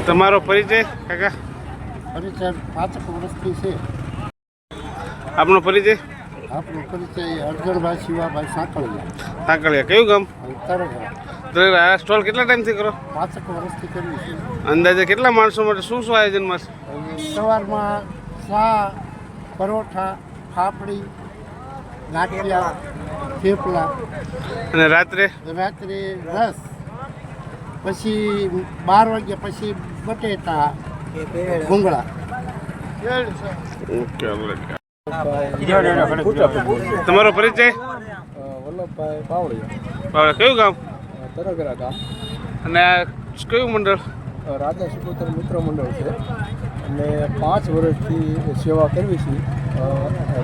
તમારો પરિચય કાકા? પરિચય 5 વર્ષથી છે. આપનો પરિચય? આપણો પરિચય અર્જણભાઈ શિવાભાઈ સાંકળિયા. સાંકળિયા. કયું ગામ? તરગરા. આ સ્ટોલ કેટલા ટાઈમથી કરો? 5 વર્ષથી કરવી છે. અંદાજે કેટલા માણસો માટે શું શું આયોજનમાં છે? સવારમાં ચા, પરોઠા, ફાફડી, ગાંઠિયા, થેપલા અને રાત્રે રસ. પછી 12 વાગ્યા પછી બટેટા, ભૂંગળા. તમારો પરિચય? વલ્લભભાઈ પાવડિયા. કયું ગામ? તરગરા ગામ. અને કયું મંડળ? રાધા સુગોત્ર મિત્ર મંડળ છે અને 5 વર્ષથી સેવા કરવી છે.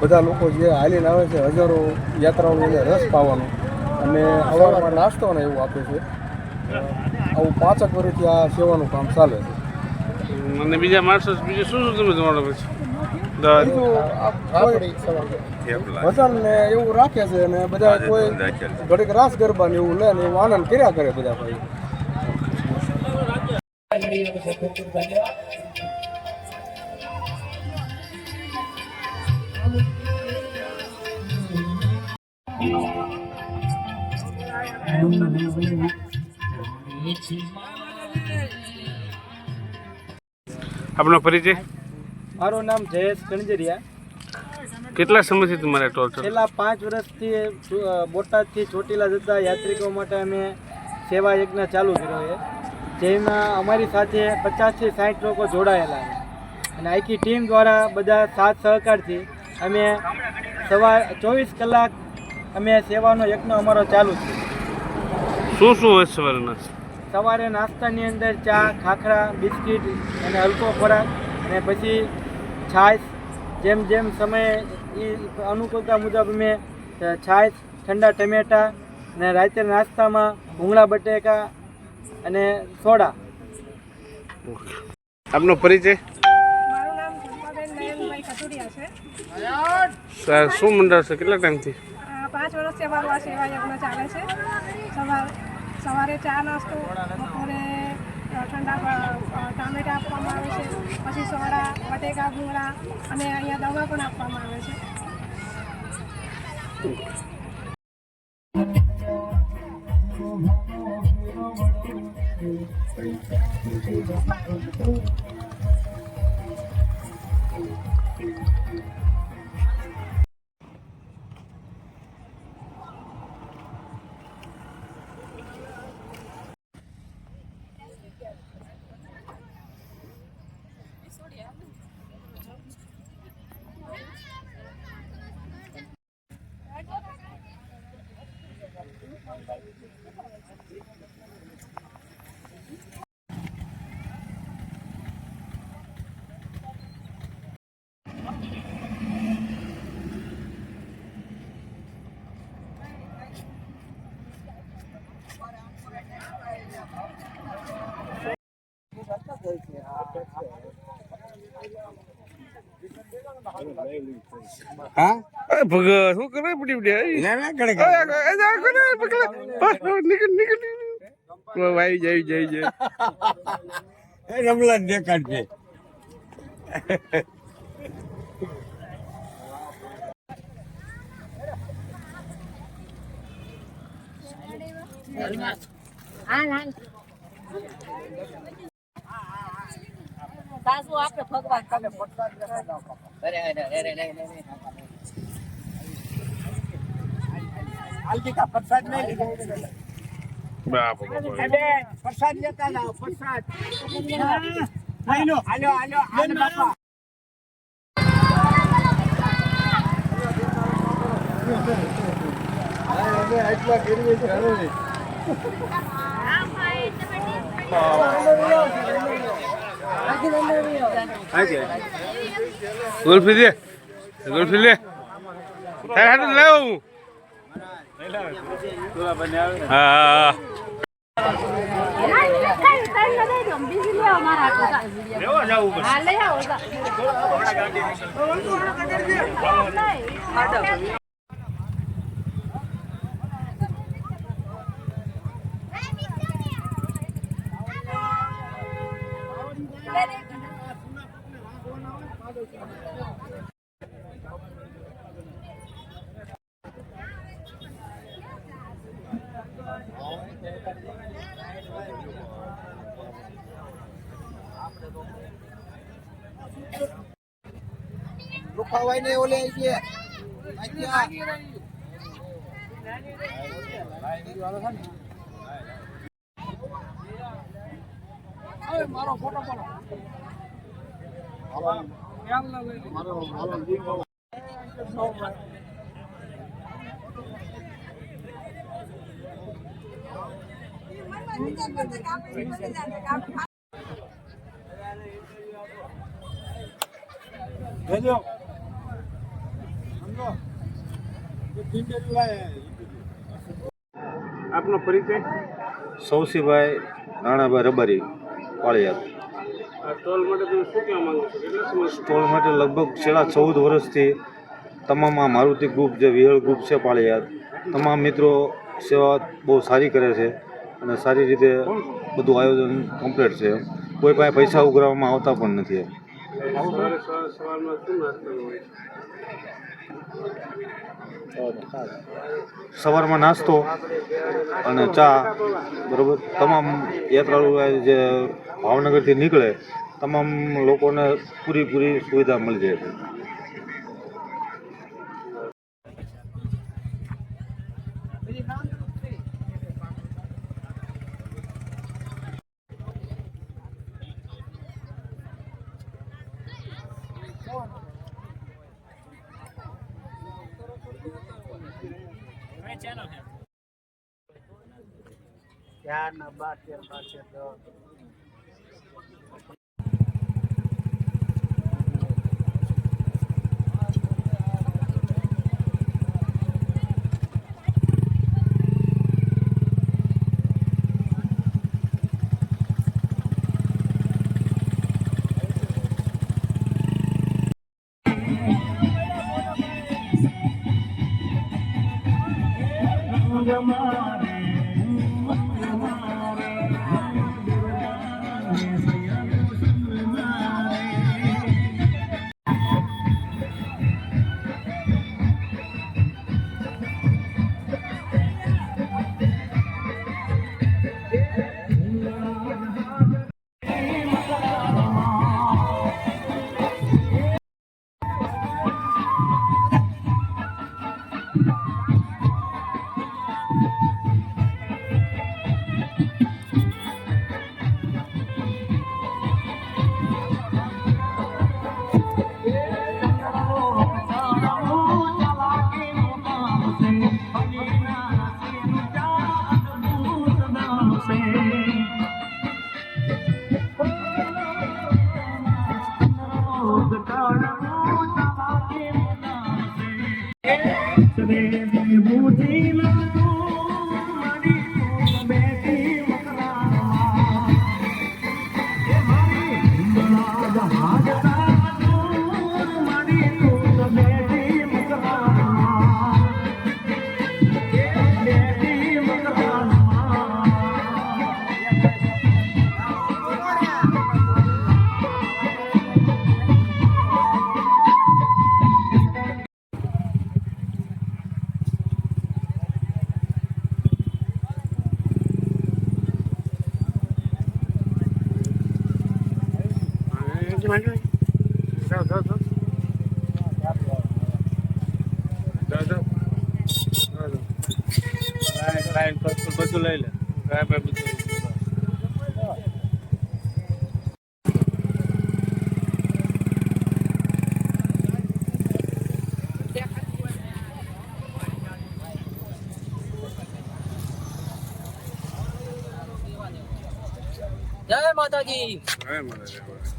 બધા લોકો જે હાલીને આવે છે, હજારો યાત્રાળુઓને રસ પાવાનું અને અવારમાં નાસ્તો ને એવું આપે છે. આવું 5 વર્ષથી આ સેવાનું કામ ચાલે છે. અને બીજા માણસો બીજું શું શું તમે જમાડો પછી? વજન ને એવું રાખે છે અને બધા કોઈ ઘડીક રાસ ગરબા ને એવું લે ને એવું આનંદ કર્યા કરે બધા ભાઈ. આપનો પરિચય? મારું નામ જયેશ કણજરિયા. કેટલા સમયથી તમારે ટોર્ચર? છેલ્લા 5 વર્ષથી બોટાદથી ચોટીલા જતા યાત્રિકો માટે અમે સેવા યજ્ઞ ચાલુ કર્યો છે, જેમાં અમારી સાથે 50 થી 60 લોકો જોડાયેલા છે અને આખી ટીમ દ્વારા બધા સાથ સહકારથી અમે સવાર 24 કલાક અમે સેવાનો યજ્ઞ અમારો ચાલુ છે. શું શું હોય સવારના? સવારે નાસ્તાની અંદર ચા, ખાખરા, બિસ્કિટ અને હલકો ખોરાક અને પછી છાશ. જેમ જેમ સમય એ અનુકૂળતા મુજબ અમે છાશ, ઠંડા ટમેટા અને રાત્રે નાસ્તામાં ભૂંગળા બટેકા અને સોડા. આપનો પરિચય? મારું નામ ચંપાબેન નયનભાઈ કટુરિયા છે. શું મંડળ છે? કેટલા ટાઈમથી? 5 વર્ષથી અમારું આ સેવા યજ્ઞ ચાલે છે. સવારે ચા નાસ્તો, બપોરે ઠંડા ટામેટા આપવામાં આવે છે, પછી સોડા, બટેકા, ભૂંગળા અને અહીંયા દવા પણ આપવામાં આવે છે. હા ભગત શું કરે? પડી રમલા દેખાડશે. સાસુ આપણે ભગવાન તમે પ્રસાદ નહીં પ્રસાદ લેતા જાઓ. પ્રસાદ હાલો હાલો હાલો બાપા. આટલા ગીરવી ચાલે. ગુલ્ફી દે ગુલ્ફી લે તારે હાથે લાવો હું હા આપનો પરિચય સૌસીભાઈ રાણાભાઈ રબારી પાળિયાદ. આ સ્ટોલ માટે તમે શું કહેવા માંગો છો કેટલા સમય સ્ટોલ માટે લગભગ છેલ્લા 14 વર્ષથી તમામ આ મારુતિ ગ્રુપ જે વિહળ ગ્રુપ છે પાળિયાદ, તમામ મિત્રો સેવા બહુ સારી કરે છે અને સારી રીતે બધું આયોજન કમ્પ્લીટ છે. કોઈ પાસે પૈસા ઉઘરાવવામાં આવતા પણ નથી. સવારમાં શું નાસ્તો હોય સવારમાં નાસ્તો અને ચા, બરાબર. તમામ યાત્રાળુ જે ભાવનગરથી નીકળે તમામ લોકોને પૂરી સુવિધા મળી જાય છે. બધું લઈ લે બધું જય માતાજી. જય માતાજી.